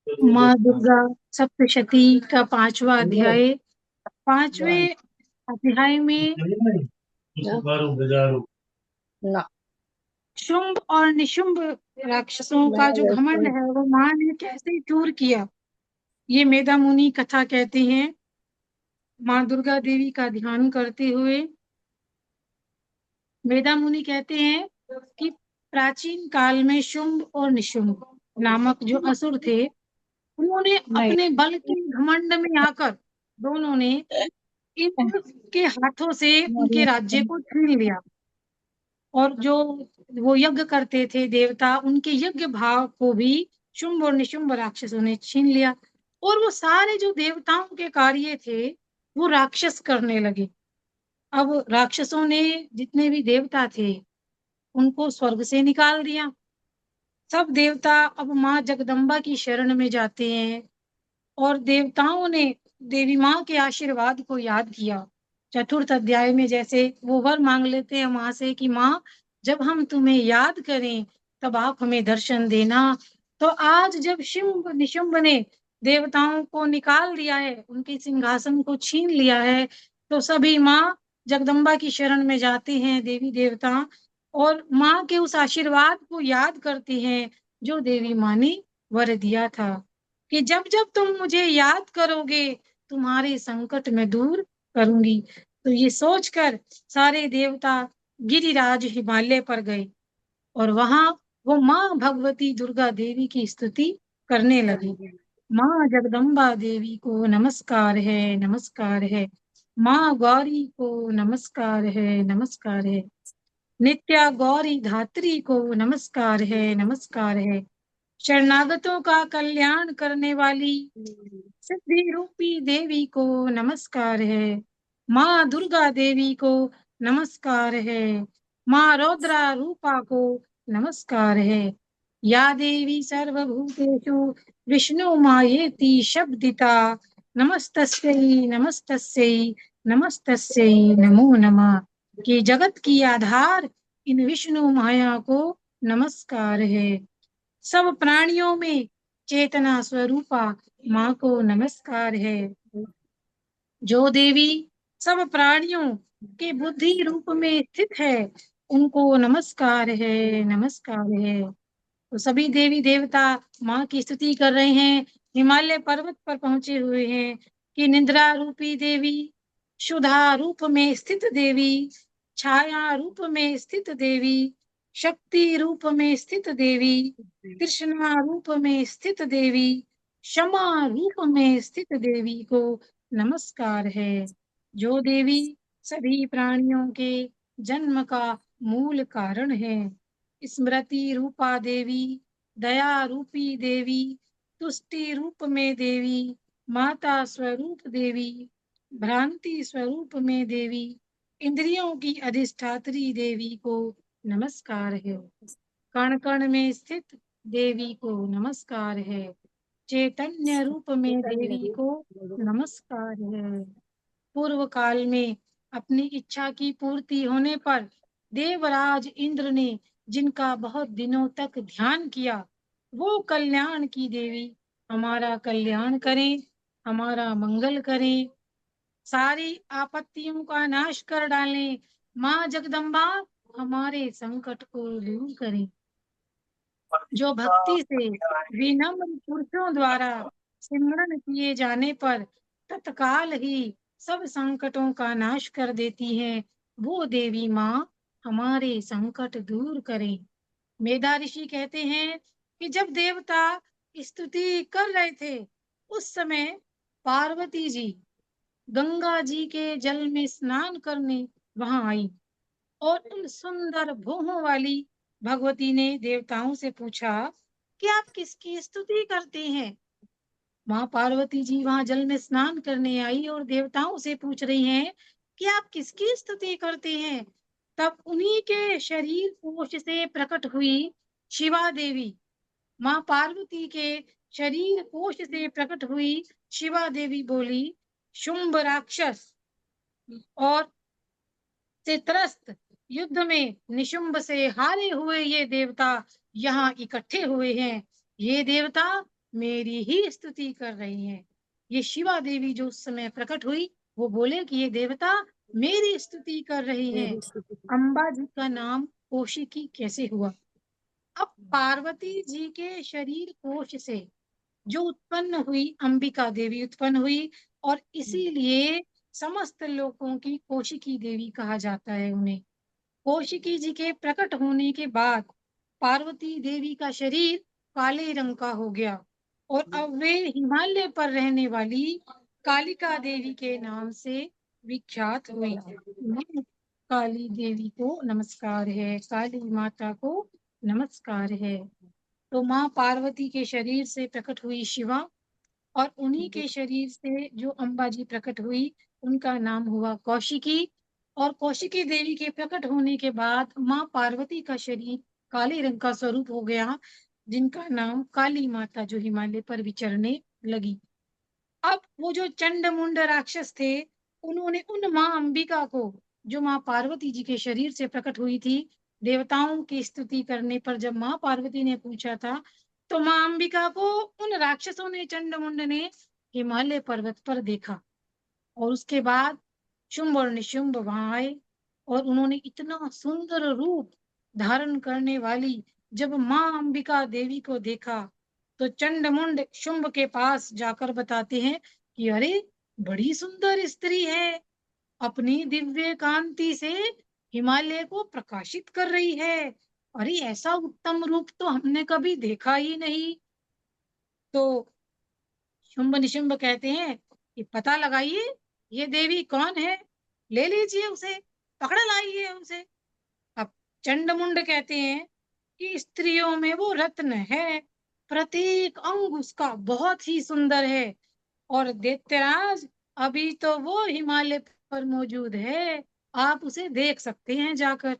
माँ दुर्गा सप्तशती का 5वां अध्याय। 5वें अध्याय में ना शुंभ और निशुंभ राक्षसों का जो घमंड है वो माँ ने कैसे चूर किया, ये मेधा मुनि कथा कहते हैं। माँ दुर्गा देवी का ध्यान करते हुए मेधा मुनि कहते हैं कि प्राचीन काल में शुंभ और निशुंभ नामक जो असुर थे, उन्होंने अपने बल के घमंड में आकर दोनों ने इंद्र के हाथों से उनके राज्य को छीन लिया। और जो वो यज्ञ करते थे देवता, उनके यज्ञ भाव को भी शुंभ और निशुंभ राक्षसों ने छीन लिया। और वो सारे जो देवताओं के कार्य थे वो राक्षस करने लगे। अब राक्षसों ने जितने भी देवता थे उनको स्वर्ग से निकाल दिया। सब देवता अब माँ जगदम्बा की शरण में जाते हैं और देवताओं ने देवी माँ के आशीर्वाद को याद किया। चतुर्थ अध्याय में जैसे वो वर मांग लेते हैं माँ से कि माँ, जब हम तुम्हें याद करें तब आप हमें दर्शन देना। तो आज जब शुंभ निशुंभ ने देवताओं को निकाल दिया है, उनके सिंहासन को छीन लिया है, तो सभी माँ जगदम्बा की शरण में जाते हैं देवी देवता, और माँ के उस आशीर्वाद को याद करते हैं जो देवी माँ ने वर दिया था कि जब जब तुम मुझे याद करोगे तुम्हारे संकट मैं दूर करूंगी। तो ये सोचकर सारे देवता गिरिराज हिमालय पर गए और वहां वो माँ भगवती दुर्गा देवी की स्तुति करने लगे। माँ जगदम्बा देवी को नमस्कार है, नमस्कार है। माँ गौरी को नमस्कार है, नमस्कार है। नित्या गौरी धात्री को नमस्कार है, नमस्कार है। शरणागतों का कल्याण करने वाली सिद्धि रूपी देवी को नमस्कार है। माँ दुर्गा देवी को नमस्कार है। माँ रौद्रा रूपा को नमस्कार है। या देवी सर्वभूतेषु विष्णु मायेति शब्दिता, नमस्तस्यै नमस्तस्यै नमस्तस्यै नमो नमः। कि जगत की आधार इन विष्णु माया को नमस्कार है। सब प्राणियों में चेतना स्वरूपा माँ को नमस्कार है। जो देवी सब प्राणियों के बुद्धि रूप में स्थित है उनको नमस्कार है, नमस्कार है। तो सभी देवी देवता माँ की स्तुति कर रहे हैं। हिमालय पर्वत पर पहुंचे हुए हैं कि निद्रा रूपी देवी, सुधा रूप में स्थित देवी, छाया रूप में स्थित देवी, शक्ति रूप में स्थित देवी, कृष्णा रूप में स्थित देवी, क्षमा रूप में स्थित देवी को नमस्कार है। जो देवी सभी प्राणियों के जन्म का मूल कारण है। स्मृति रूपा देवी, दया रूपी देवी, तुष्टि रूप में देवी, माता स्वरूप देवी, भ्रांति स्वरूप में देवी, इंद्रियों की अधिष्ठात्री देवी को नमस्कार है। कण कण में स्थित देवी को नमस्कार है। चैतन्य रूप में देवी को नमस्कार है। पूर्व काल में अपनी इच्छा की पूर्ति होने पर देवराज इंद्र ने जिनका बहुत दिनों तक ध्यान किया, वो कल्याण की देवी हमारा कल्याण करें, हमारा मंगल करें, सारी आपत्तियों का नाश कर डालें। माँ जगदम्बा हमारे संकट को दूर करें। जो भक्ति से विनम्र पुरुषों द्वारा सिमरन किए जाने पर तत्काल ही सब संकटों का नाश कर देती है, वो देवी माँ हमारे संकट दूर करें। मेधा ऋषि कहते हैं कि जब देवता स्तुति कर रहे थे उस समय पार्वती जी गंगा जी के जल में स्नान करने वहां आई और उन सुंदर भुवों वाली भगवती ने देवताओं से पूछा कि आप किसकी स्तुति करते हैं। माँ पार्वती जी वहां जल में स्नान करने आई और देवताओं से पूछ रही हैं कि आप किसकी स्तुति करते हैं। तब उन्हीं के शरीर कोश से प्रकट हुई शिवा देवी, माँ पार्वती के शरीर कोश से प्रकट हुई शिवा देवी बोली, शुंभ राक्षस और से त्रस्त युद्ध में निशुंभ से हारे हुए ये देवता यहाँ इकट्ठे हुए हैं। ये देवता मेरी ही स्तुति कर रही हैं। ये शिवा देवी जो उस समय प्रकट हुई, वो बोले कि ये देवता मेरी स्तुति कर रही हैं। मेरी स्तुति। अम्बा जी का नाम कौशिकी कैसे हुआ? अब पार्वती जी के शरीर कोश से जो उत्पन्न हुई, अंबिका देवी उत्पन्न हुई, और इसीलिए समस्त लोकों की कौशिकी देवी कहा जाता है उन्हें। कौशिकी जी के प्रकट होने के बाद पार्वती देवी का शरीर काले रंग का हो गया, और अब वे हिमालय पर रहने वाली कालिका देवी के नाम से विख्यात हुई। काली देवी को नमस्कार है, काली माता को नमस्कार है। तो माँ पार्वती के शरीर से प्रकट हुई शिवा, और उन्हीं के शरीर से जो अम्बा जी प्रकट हुई, उनका नाम हुआ कौशिकी। और कौशिकी देवी के प्रकट होने के बाद माँ पार्वती का शरीर काले रंग का स्वरूप हो गया, जिनका नाम काली माता जो हिमालय पर विचरने लगी। अब वो जो चंड मुंड राक्षस थे, उन्होंने उन माँ अंबिका को, जो माँ पार्वती जी के शरीर से प्रकट हुई थी, देवताओं की स्तुति करने पर जब माँ पार्वती ने पूछा था, तो माँ अंबिका को उन राक्षसों ने, चंड मुंड ने हिमालय पर्वत पर देखा। और उसके बाद शुंभ और निशुंभ वहां आए, और उन्होंने इतना सुंदर रूप धारण करने वाली जब माँ अंबिका देवी को देखा, तो चंडमुंड शुंभ के पास जाकर बताते हैं कि अरे, बड़ी सुंदर स्त्री है, अपनी दिव्य कांति से हिमालय को प्रकाशित कर रही है। अरे, ऐसा उत्तम रूप तो हमने कभी देखा ही नहीं। तो शुंभ निशुंभ कहते हैं कि पता लगाइए, ये देवी कौन है, ले लीजिए उसे, पकड़ लाइए उसे। अब चंडमुंड कहते हैं कि स्त्रियों में वो रत्न है, प्रत्येक अंग उसका बहुत ही सुंदर है, और दैत्यराज, अभी तो वो हिमालय पर मौजूद है, आप उसे देख सकते हैं जाकर।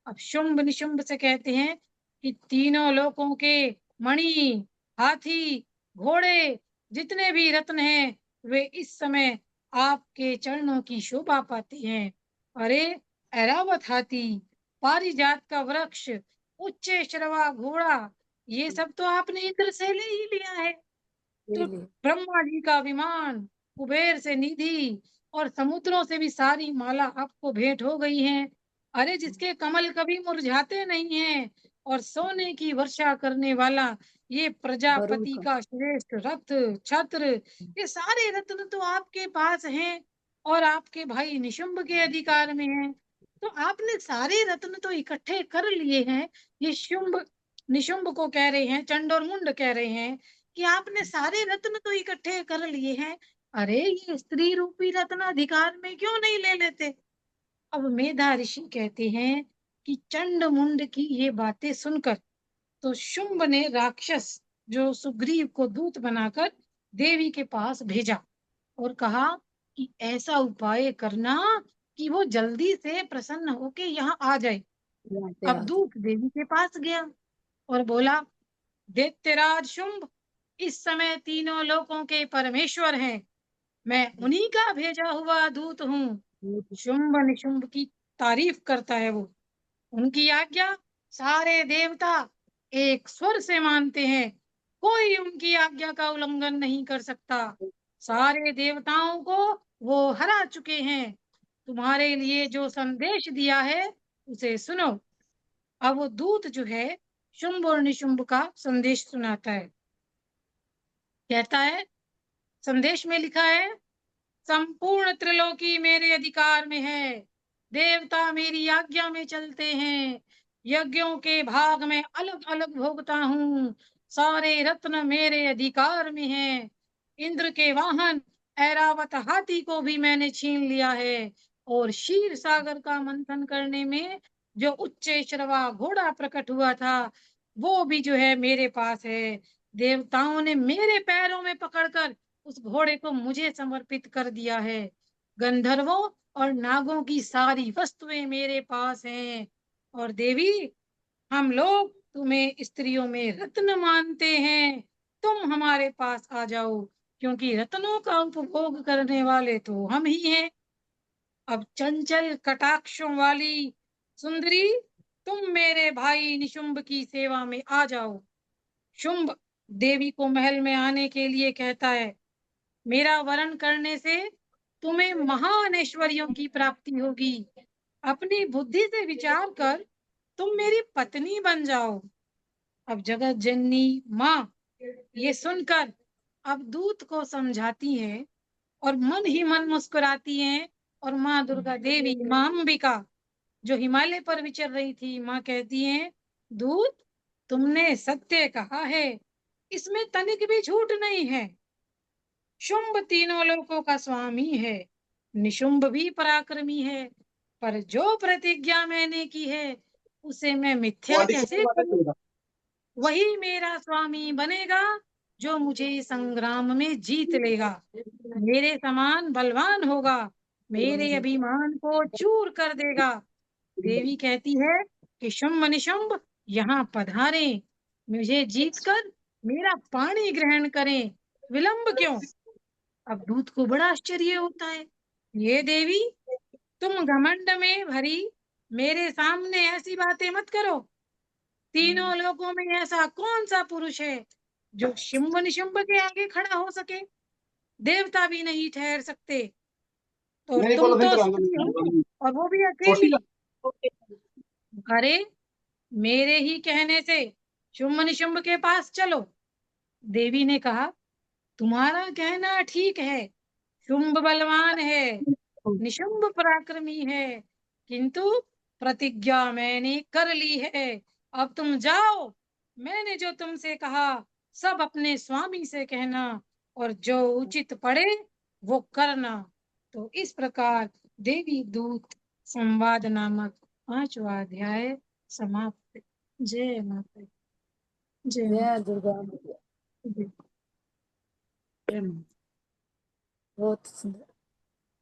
अब शुंभ निशुंभ से कहते हैं कि तीनों लोकों के मणि, हाथी, घोड़े, जितने भी रत्न हैं, वे इस समय आपके चरणों की शोभा पाते हैं। अरे, ऐरावत हाथी, पारिजात का वृक्ष, उच्च श्रवा घोड़ा, ये सब तो आपने इंद्र से ले ही लिया है। तो लिए ब्रह्मा जी का विमान, कुबेर से निधि, और समुद्रों से भी सारी माला आपको भेंट हो गई है। अरे, जिसके कमल कभी मुरझाते नहीं हैं, और सोने की वर्षा करने वाला ये वरुण प्रजापति का। का श्रेष्ठ रथ, छत्र, ये सारे रत्न तो आपके पास हैं, और आपके भाई निशुंभ के अधिकार में हैं। तो आपने सारे रत्न तो इकट्ठे कर लिए हैं। ये शुंभ निशुंभ को कह रहे हैं, चंड और मुंड कह रहे हैं कि आपने सारे रत्न तो इकट्ठे कर लिए हैं। अरे, ये स्त्री रूपी रत्न अधिकार में क्यों नहीं ले लेते? अब मेधा ऋषि कहते हैं कि चंड मुंड की ये बातें सुनकर तो शुंभ ने राक्षस जो सुग्रीव को दूत बनाकर देवी के पास भेजा, और कहा कि ऐसा उपाय करना कि वो जल्दी से प्रसन्न होके यहाँ आ जाए। लाते अब आज। दूत देवी के पास गया और बोला, दैत्यराज शुंभ इस समय तीनों लोकों के परमेश्वर हैं, मैं उन्हीं का भेजा हुआ दूत हूँ। शुंभ निशुंभ की तारीफ करता है वो। उनकी आज्ञा सारे देवता एक स्वर से मानते हैं, कोई उनकी आज्ञा का उल्लंघन नहीं कर सकता। सारे देवताओं को वो हरा चुके हैं। तुम्हारे लिए जो संदेश दिया है उसे सुनो। अब वो दूत जो है शुंभ और निशुंभ का संदेश सुनाता है। कहता है, संदेश में लिखा है, संपूर्ण त्रिलोकी मेरे अधिकार में है, देवता मेरी आज्ञा में चलते हैं, यज्ञों के भाग में अलग अलग भोगता हूँ, सारे रत्न मेरे अधिकार में हैं, इंद्र के वाहन ऐरावत हाथी को भी मैंने छीन लिया है, और क्षीर सागर का मंथन करने में जो उच्च श्रवा घोड़ा प्रकट हुआ था, वो भी जो है मेरे पास है। देवताओं ने मेरे पैरों में पकड़कर उस घोड़े को मुझे समर्पित कर दिया है। गंधर्वों और नागों की सारी वस्तुएं मेरे पास हैं। और देवी, हम लोग तुम्हें स्त्रियों में रत्न मानते हैं, तुम हमारे पास आ जाओ, क्योंकि रत्नों का उपभोग करने वाले तो हम ही हैं। अब चंचल कटाक्षों वाली सुंदरी, तुम मेरे भाई निशुंभ की सेवा में आ जाओ। शुंभ देवी को महल में आने के लिए कहता है, मेरा वरण करने से तुम्हें महान ऐश्वर्यों की प्राप्ति होगी। अपनी बुद्धि से विचार कर तुम मेरी पत्नी बन जाओ। अब जगत जननी माँ ये सुनकर अब दूत को समझाती है और मन ही मन मुस्कुराती हैं। और माँ दुर्गा देवी, माँ अंबिका जो हिमालय पर विचर रही थी, माँ कहती हैं, दूत तुमने सत्य कहा है, इसमें तनिक भी झूठ नहीं है। शुंभ तीनों लोकों का स्वामी है, निशुंभ भी पराक्रमी है, पर जो प्रतिज्ञा मैंने की है उसे मैं मिथ्या कैसे करूं? वही मेरा स्वामी बनेगा जो मुझे संग्राम में जीत लेगा, मेरे समान बलवान होगा, मेरे अभिमान को चूर कर देगा। देवी कहती है कि शुंभ निशुंभ यहाँ पधारे, मुझे जीतकर मेरा पानी ग्रहण करें, विलंब क्यों? अब दूत को बड़ा आश्चर्य होता है, ये देवी तुम घमंड में भरी मेरे सामने ऐसी बातें मत करो। तीनों लोगों में ऐसा कौन सा पुरुष है जो शुंभ निशुंभ के आगे खड़ा हो सके? देवता भी नहीं ठहर सकते, तो तुम तो स्त्री हो और वो भी अकेली। अरे मेरे ही कहने से शुंभ निशुंभ के पास चलो। देवी ने कहा, तुम्हारा कहना ठीक है, शुंभ बलवान है, निशुंभ पराक्रमी है, किंतु प्रतिज्ञा मैंने कर ली है। अब तुम जाओ, मैंने जो तुमसे कहा सब अपने स्वामी से कहना और जो उचित पड़े वो करना। तो इस प्रकार देवी दूत संवाद नामक 5वां अध्याय समाप्त। जय माता, जय दुर्गा। जी। बहुत सुंदर।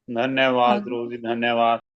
धन्यवाद रोजी, धन्यवाद।